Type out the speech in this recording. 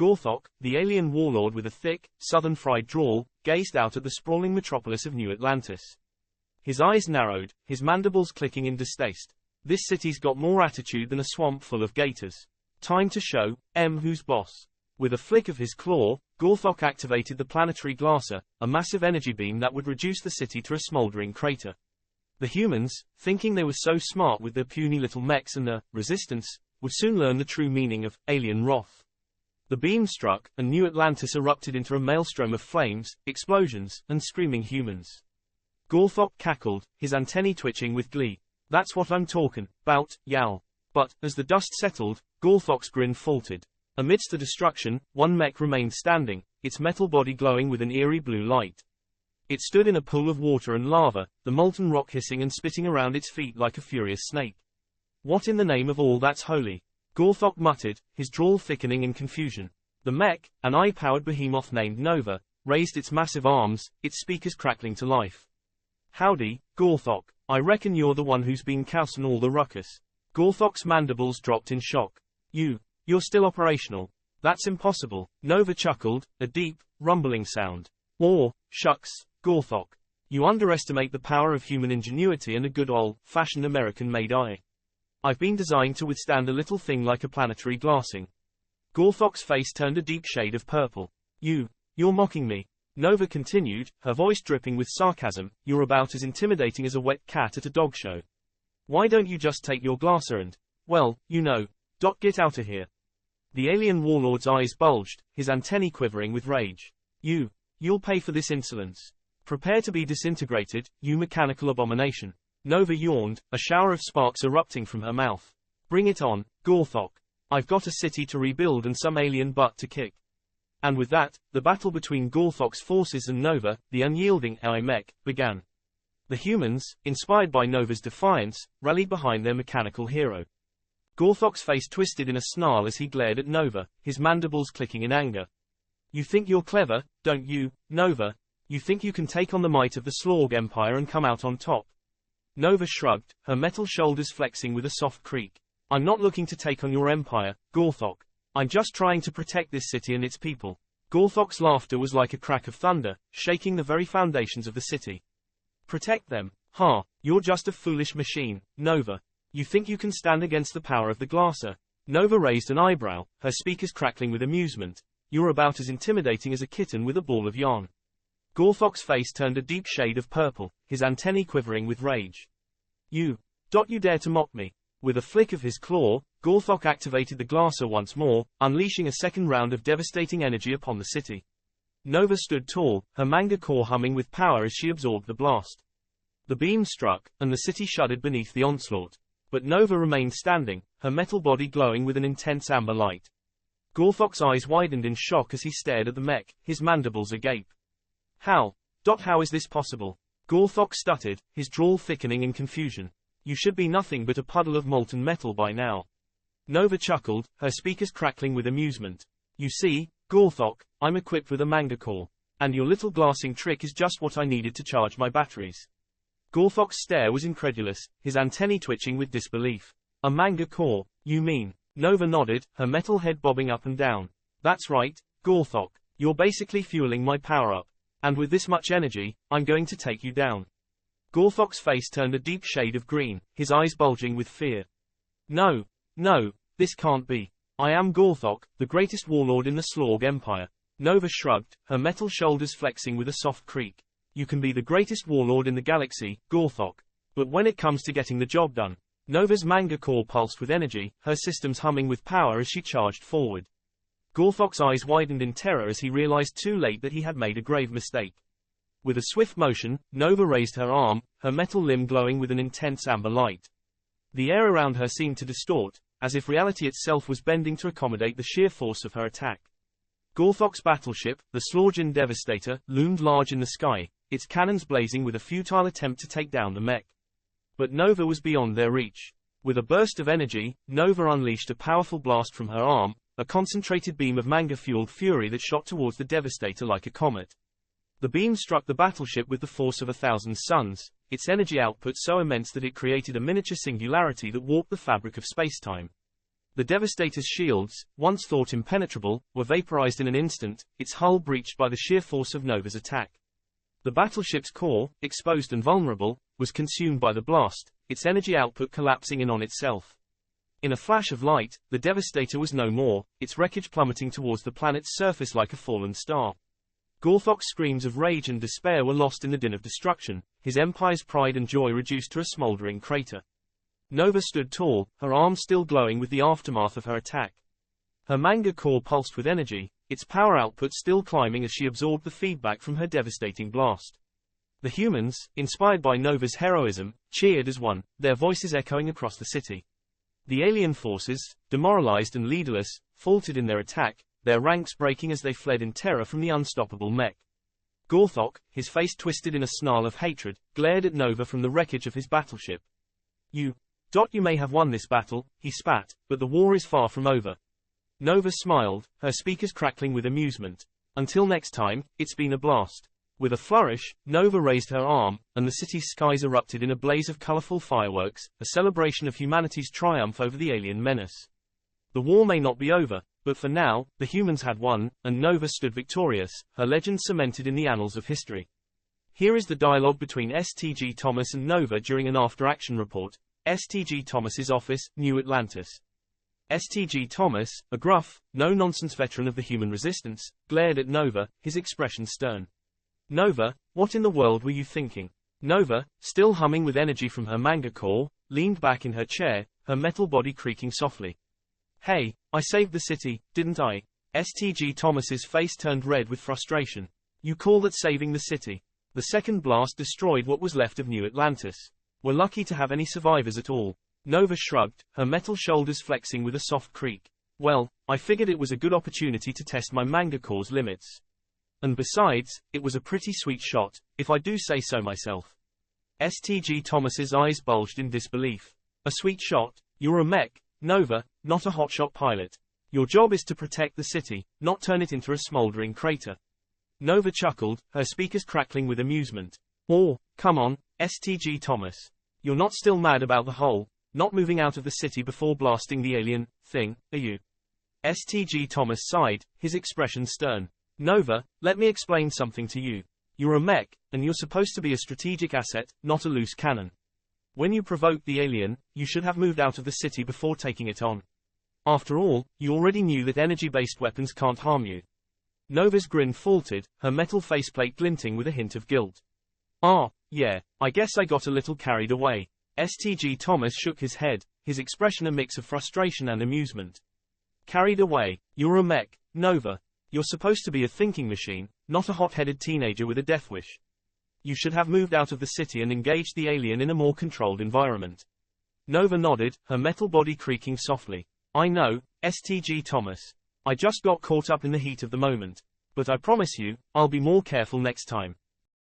Gorthok, the alien warlord with a thick, southern fried drawl, gazed out at the sprawling metropolis of New Atlantis. His eyes narrowed, his mandibles clicking in distaste. This city's got more attitude than a swamp full of gators. Time to show who's boss. With a flick of his claw, Gorthok activated the planetary glaser, a massive energy beam that would reduce the city to a smoldering crater. The humans, thinking they were so smart with their puny little mechs and their resistance, would soon learn the true meaning of alien wrath. The beam struck, and New Atlantis erupted into a maelstrom of flames, explosions, and screaming humans. Gorthok cackled, his antennae twitching with glee. That's what I'm talking about, Yal. But, as the dust settled, Gorthok's grin faltered. Amidst the destruction, one mech remained standing, its metal body glowing with an eerie blue light. It stood in a pool of water and lava, the molten rock hissing and spitting around its feet like a furious snake. What in the name of all that's holy? Gorthok muttered, his drawl thickening in confusion. The mech, an eye-powered behemoth named Nova, raised its massive arms, its speakers crackling to life. Howdy, Gorthok. I reckon you're the one who's been causing all the ruckus. Gorthok's mandibles dropped in shock. You're still operational. That's impossible. Nova chuckled, a deep, rumbling sound. Shucks, Gorthok. You underestimate the power of human ingenuity and a good old-fashioned American-made eye. I've been designed to withstand a little thing like a planetary glassing. Gorthok's face turned a deep shade of purple. You're mocking me. Nova continued, her voice dripping with sarcasm. You're about as intimidating as a wet cat at a dog show. Why don't you just take your glasser and, get out of here. The alien warlord's eyes bulged, his antennae quivering with rage. You'll pay for this insolence. Prepare to be disintegrated, you mechanical abomination. Nova yawned, a shower of sparks erupting from her mouth. Bring it on, Gorthok. I've got a city to rebuild and some alien butt to kick. And with that, the battle between Gorthok's forces and Nova, the unyielding AI mech, began. The humans, inspired by Nova's defiance, rallied behind their mechanical hero. Gorthok's face twisted in a snarl as he glared at Nova, his mandibles clicking in anger. You think you're clever, don't you, Nova? You think you can take on the might of the Slorg Empire and come out on top? Nova shrugged, her metal shoulders flexing with a soft creak. I'm not looking to take on your empire, Gorthok. I'm just trying to protect this city and its people. Gorthok's laughter was like a crack of thunder, shaking the very foundations of the city. Protect them? You're just a foolish machine, Nova. You think you can stand against the power of the glasser? Nova raised an eyebrow, her speakers crackling with amusement. You're about as intimidating as a kitten with a ball of yarn. Gorthok's face turned a deep shade of purple, his antennae quivering with rage. You dare to mock me? With a flick of his claw, Gorthok activated the glasser once more, unleashing a second round of devastating energy upon the city. Nova stood tall, her manga core humming with power as she absorbed the blast. The beam struck, and the city shuddered beneath the onslaught. But Nova remained standing, her metal body glowing with an intense amber light. Gorthok's eyes widened in shock as he stared at the mech, his mandibles agape. How is this possible? Gorthok stuttered, his drawl thickening in confusion. You should be nothing but a puddle of molten metal by now. Nova chuckled, her speakers crackling with amusement. You see, Gorthok, I'm equipped with a manga core. And your little glassing trick is just what I needed to charge my batteries. Gorthok's stare was incredulous, his antennae twitching with disbelief. A manga core, you mean? Nova nodded, her metal head bobbing up and down. That's right, Gorthok. You're basically fueling my power-up. And with this much energy, I'm going to take you down. Gorthok's face turned a deep shade of green, his eyes bulging with fear. No, this can't be. I am Gorthok, the greatest warlord in the Slorg Empire. Nova shrugged, her metal shoulders flexing with a soft creak. You can be the greatest warlord in the galaxy, Gorthok. But when it comes to getting the job done. Nova's manga core pulsed with energy, her systems humming with power as she charged forward. Gorthok's eyes widened in terror as he realized too late that he had made a grave mistake. With a swift motion, Nova raised her arm, her metal limb glowing with an intense amber light. The air around her seemed to distort, as if reality itself was bending to accommodate the sheer force of her attack. Gorthok's battleship, the Slorgian Devastator, loomed large in the sky, its cannons blazing with a futile attempt to take down the mech. But Nova was beyond their reach. With a burst of energy, Nova unleashed a powerful blast from her arm, a concentrated beam of manga-fueled fury that shot towards the Devastator like a comet. The beam struck the battleship with the force of 1,000 suns, its energy output so immense that it created a miniature singularity that warped the fabric of spacetime. The Devastator's shields, once thought impenetrable, were vaporized in an instant, its hull breached by the sheer force of Nova's attack. The battleship's core, exposed and vulnerable, was consumed by the blast, its energy output collapsing in on itself. In a flash of light, the Devastator was no more, its wreckage plummeting towards the planet's surface like a fallen star. Gorthok's screams of rage and despair were lost in the din of destruction, his empire's pride and joy reduced to a smoldering crater. Nova stood tall, her arms still glowing with the aftermath of her attack. Her Manga core pulsed with energy, its power output still climbing as she absorbed the feedback from her devastating blast. The humans, inspired by Nova's heroism, cheered as one, their voices echoing across the city. The alien forces, demoralized and leaderless, faltered in their attack, their ranks breaking as they fled in terror from the unstoppable Mech. Gorthok, his face twisted in a snarl of hatred, glared at Nova from the wreckage of his battleship. You may have won this battle, he spat, but the war is far from over. Nova smiled, her speakers crackling with amusement. Until next time, it's been a blast. With a flourish, Nova raised her arm, and the city's skies erupted in a blaze of colorful fireworks, a celebration of humanity's triumph over the alien menace. The war may not be over, but for now, the humans had won, and Nova stood victorious, her legend cemented in the annals of history. Here is the dialogue between STG Thomas and Nova during an after-action report. STG Thomas's office, New Atlantis. STG Thomas, a gruff, no-nonsense veteran of the human resistance, glared at Nova, his expression stern. Nova, what in the world were you thinking? Nova, still humming with energy from her Manga core, leaned back in her chair, her metal body creaking softly. Hey, I saved the city, didn't I? STG Thomas's face turned red with frustration. You call that saving the city? The second blast destroyed what was left of New Atlantis. We're lucky to have any survivors at all. Nova shrugged, her metal shoulders flexing with a soft creak. Well, I figured it was a good opportunity to test my Manga core's limits. And besides, it was a pretty sweet shot, if I do say so myself. STG Thomas's eyes bulged in disbelief. A sweet shot? You're a Mech, Nova, not a hotshot pilot. Your job is to protect the city, not turn it into a smoldering crater. Nova chuckled, her speakers crackling with amusement. Oh, come on, STG Thomas. You're not still mad about the whole, not moving out of the city before blasting the alien thing, are you? STG Thomas sighed, his expression stern. Nova, let me explain something to you. You're a Mech, and you're supposed to be a strategic asset, not a loose cannon. When you provoked the alien, you should have moved out of the city before taking it on. After all, you already knew that energy-based weapons can't harm you. Nova's grin faltered, her metal faceplate glinting with a hint of guilt. Ah, yeah, I guess I got a little carried away. STG Thomas shook his head, his expression a mix of frustration and amusement. Carried away? You're a Mech, Nova. You're supposed to be a thinking machine, not a hot-headed teenager with a death wish. You should have moved out of the city and engaged the alien in a more controlled environment. Nova nodded, her metal body creaking softly. I know, STG Thomas. I just got caught up in the heat of the moment. But I promise you, I'll be more careful next time.